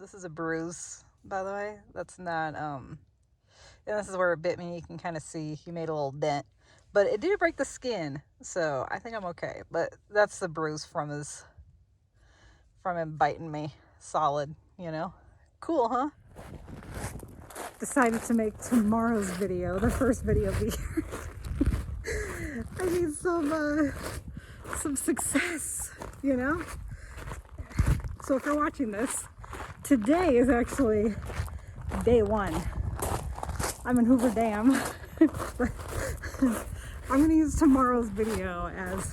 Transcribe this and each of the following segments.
This is a bruise, by the way. That's not, and this is where it bit me. You can kind of see he made a little dent. But it did break the skin, so I think I'm okay. But that's the bruise from him biting me solid, you know? Cool, huh? Decided to make tomorrow's video, the first video of the year. I need some success, you know? So if you're watching this, today is actually day one. I'm in Hoover Dam. But I'm gonna use tomorrow's video as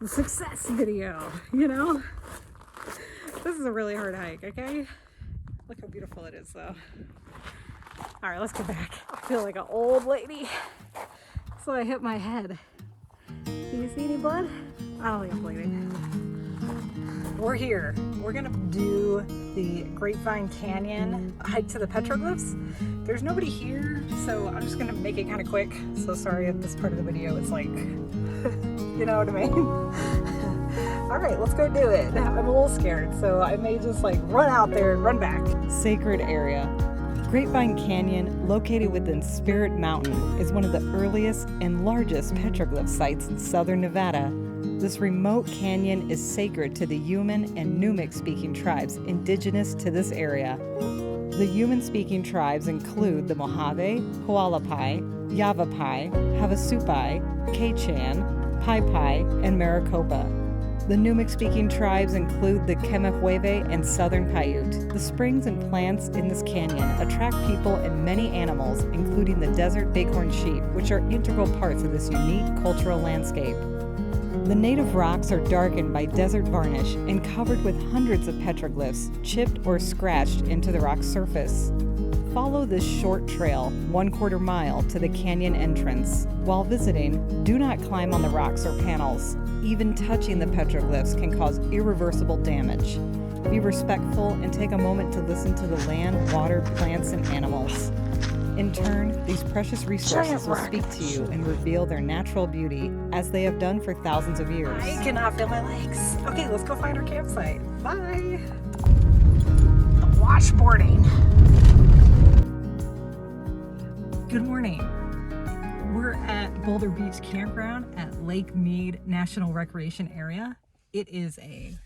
the success video, you know? This is a really hard hike, okay? Look how beautiful it is though. All right, let's get back. I feel like an old lady. So I hit my head. Do you see any blood? I don't think I'm bleeding. We're here. We're gonna do the Grapevine Canyon hike to the petroglyphs. There's nobody here, so I'm just gonna make it kind of quick. So sorry if this part of the video is like, you know what I mean? All right, let's go do it. I'm a little scared, so I may just like run out there and run back. Sacred area. Grapevine Canyon, located within Spirit Mountain, is one of the earliest and largest petroglyph sites in southern Nevada. This remote canyon is sacred to the Yuman and Numic-speaking tribes indigenous to this area. The Yuman-speaking tribes include the Mojave, Hualapai, Yavapai, Havasupai, Quechan, Paipai, and Maricopa. The Numic-speaking tribes include the Kemahueve and Southern Paiute. The springs and plants in this canyon attract people and many animals, including the desert bighorn sheep, which are integral parts of this unique cultural landscape. The native rocks are darkened by desert varnish and covered with hundreds of petroglyphs chipped or scratched into the rock surface. Follow this short trail, 1/4 mile, to the canyon entrance. While visiting, do not climb on the rocks or panels. Even touching the petroglyphs can cause irreversible damage. Be respectful and take a moment to listen to the land, water, plants, and animals. In turn, these precious resources will speak to you and reveal their natural beauty, as they have done for thousands of years. I cannot feel my legs. Okay, let's go find our campsite. Bye. Washboarding. Good morning. We're at Boulder Beach Campground at Lake Mead National Recreation Area. It is a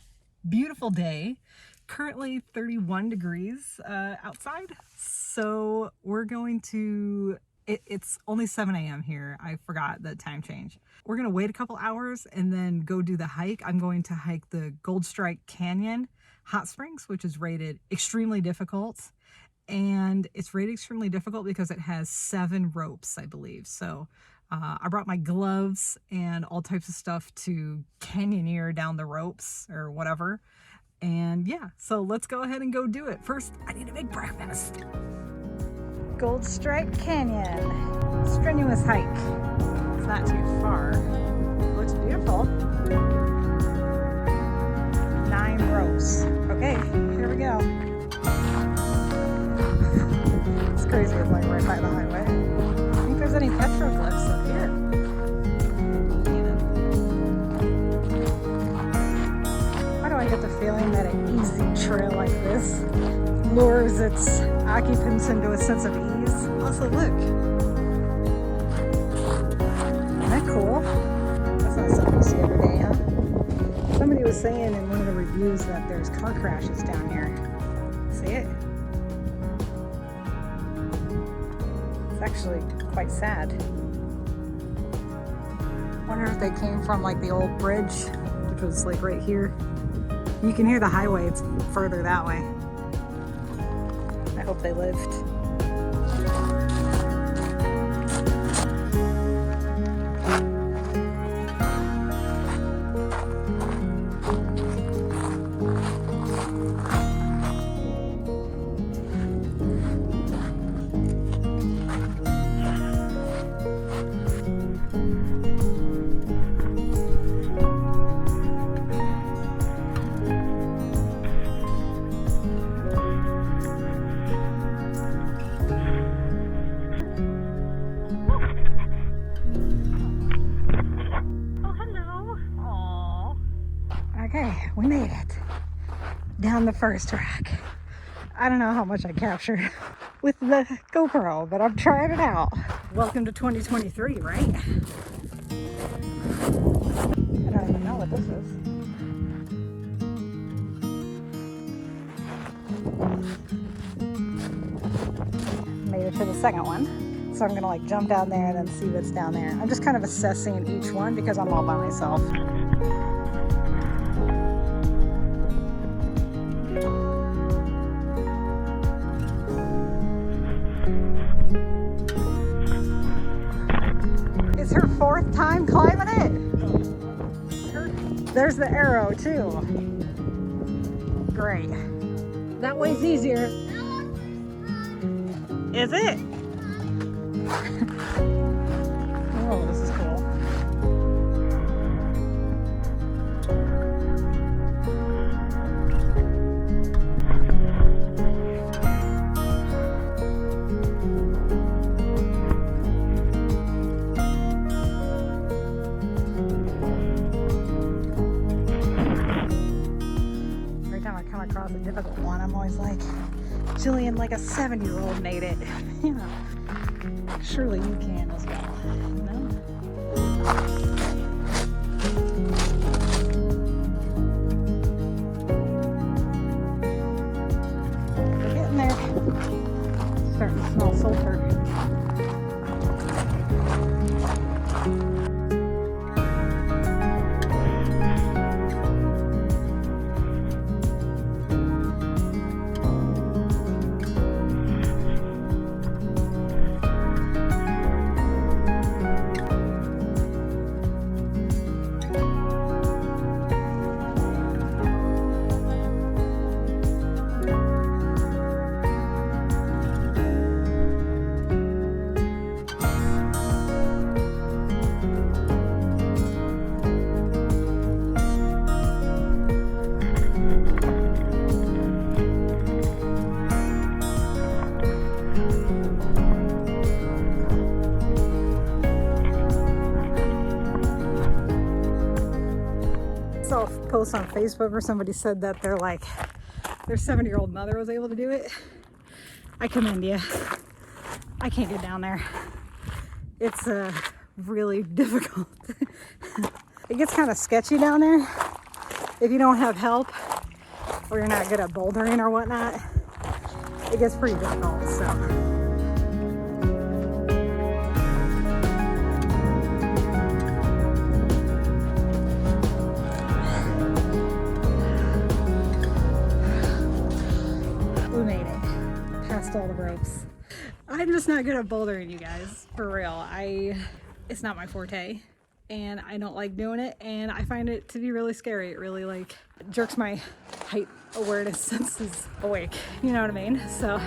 beautiful day. Currently 31 degrees outside. So we're going to, it's only 7 a.m. here. I forgot the time change. We're going to wait a couple hours and then go do the hike. I'm going to hike the Gold Strike Canyon Hot Springs, which is rated extremely difficult. And it's rated extremely difficult because it has 7 ropes, I believe. So I brought my gloves and all types of stuff to canyoneer down the ropes or whatever. And yeah, so let's go ahead and go do it. First, I need to make breakfast. Gold Strike Canyon. Strenuous hike. It's not too far. Looks beautiful. 9 ropes. Okay, here we go. It's crazy, it's like right by the highway. I don't think there's any petroglyphs up here. Why do I get the feeling that an easy trail like this lures its occupants into a sense of ease? Also, look. Isn't that cool? That's not something you see every day, huh? Somebody was saying in one of the reviews that there's car crashes down here. See it? It's actually quite sad. Wonder if they came from like the old bridge, which was like right here. You can hear the highway, it's further that way. I hope they lived. Okay, we made it down the first rock. I don't know how much I captured with the GoPro, but I'm trying it out. Welcome to 2023, right? I don't even know what this is. Made it to the second one. So I'm gonna like jump down there and then see what's down there. I'm just kind of assessing each one because I'm all by myself. It's her fourth time climbing it. There's the arrow too. Great. That way's easier. Is it? Oh, this is cool. Every time I come across a difficult one, I'm always like, Jillian, like a 7-year-old made it. You know, surely you can as well. You know? We're getting there. Starting to smell sulfur. Saw a post on Facebook where somebody said that their 7-year-old mother was able to do it. I commend you. I can't get down there. It's really difficult. It gets kind of sketchy down there if you don't have help or you're not good at bouldering or whatnot. It gets pretty difficult, so. All the ropes. I'm just not good at bouldering, you guys, for real. It's not my forte and I don't like doing it, and I find it to be really scary. It really like jerks my height awareness senses awake, you know what I mean? So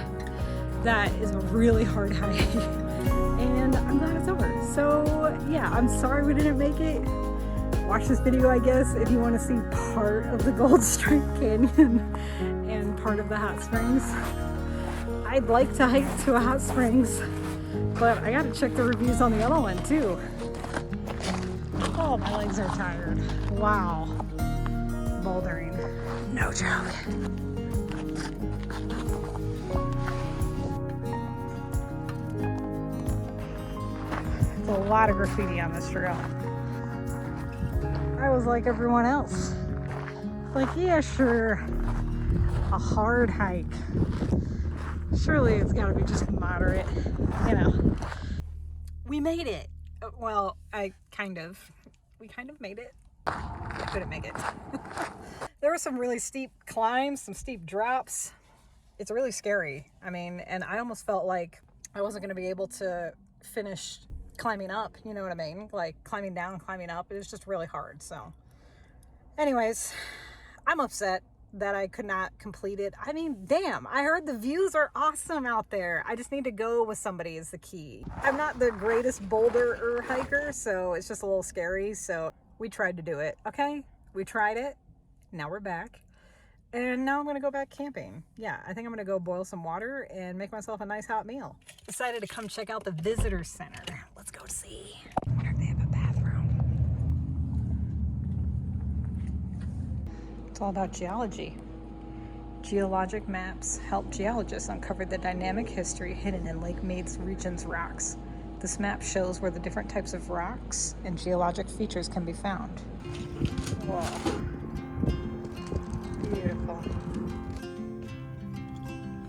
that is a really hard hike and I'm glad it's over. So yeah, I'm sorry we didn't make it. Watch this video, I guess, if you want to see part of the Gold Strike Canyon and part of the hot springs. I'd like to hike to a hot springs, but I gotta check the reviews on the other one too. Oh, my legs are tired. Wow. Bouldering. No joke. There's a lot of graffiti on this trail. I was like everyone else. Like, yeah, sure. A hard hike. Surely it's got to be just moderate, you know. We made it. Well, we kind of made it. I couldn't make it. There were some really steep climbs, some steep drops. It's really scary. I mean, and I almost felt like I wasn't going to be able to finish climbing up, you know what I mean? Like climbing down, climbing up. It was just really hard. So anyways, I'm upset that I could not complete it. I mean, damn, I heard the views are awesome out there. I just need to go with somebody is the key. I'm not the greatest boulder or hiker, so it's just a little scary. So we tried to do it, okay? We tried it. Now we're back. And now I'm gonna go back camping. Yeah, I think I'm gonna go boil some water and make myself a nice hot meal. Decided to come check out the visitor center. Let's go see. I wonder if they have a bathroom. It's all about geology. Geologic maps help geologists uncover the dynamic history hidden in Lake Mead's region's rocks. This map shows where the different types of rocks and geologic features can be found. Whoa. Beautiful.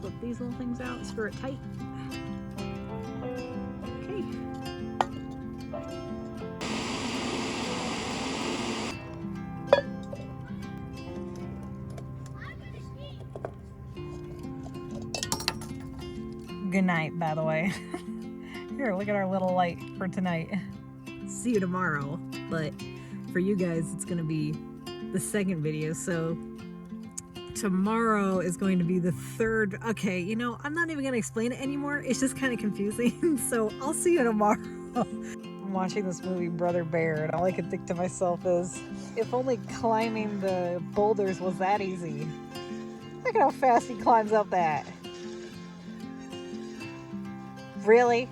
Flip these little things out, screw it tight. Okay. Good night, by the way. Here, look at our little light for tonight. See you tomorrow, but for you guys, it's gonna be the second video. So tomorrow is going to be the third. Okay, you know, I'm not even gonna explain it anymore. It's just kind of confusing. So I'll see you tomorrow. I'm watching this movie, Brother Bear, and all I can think to myself is, if only climbing the boulders was that easy. Look at how fast he climbs up that. Really?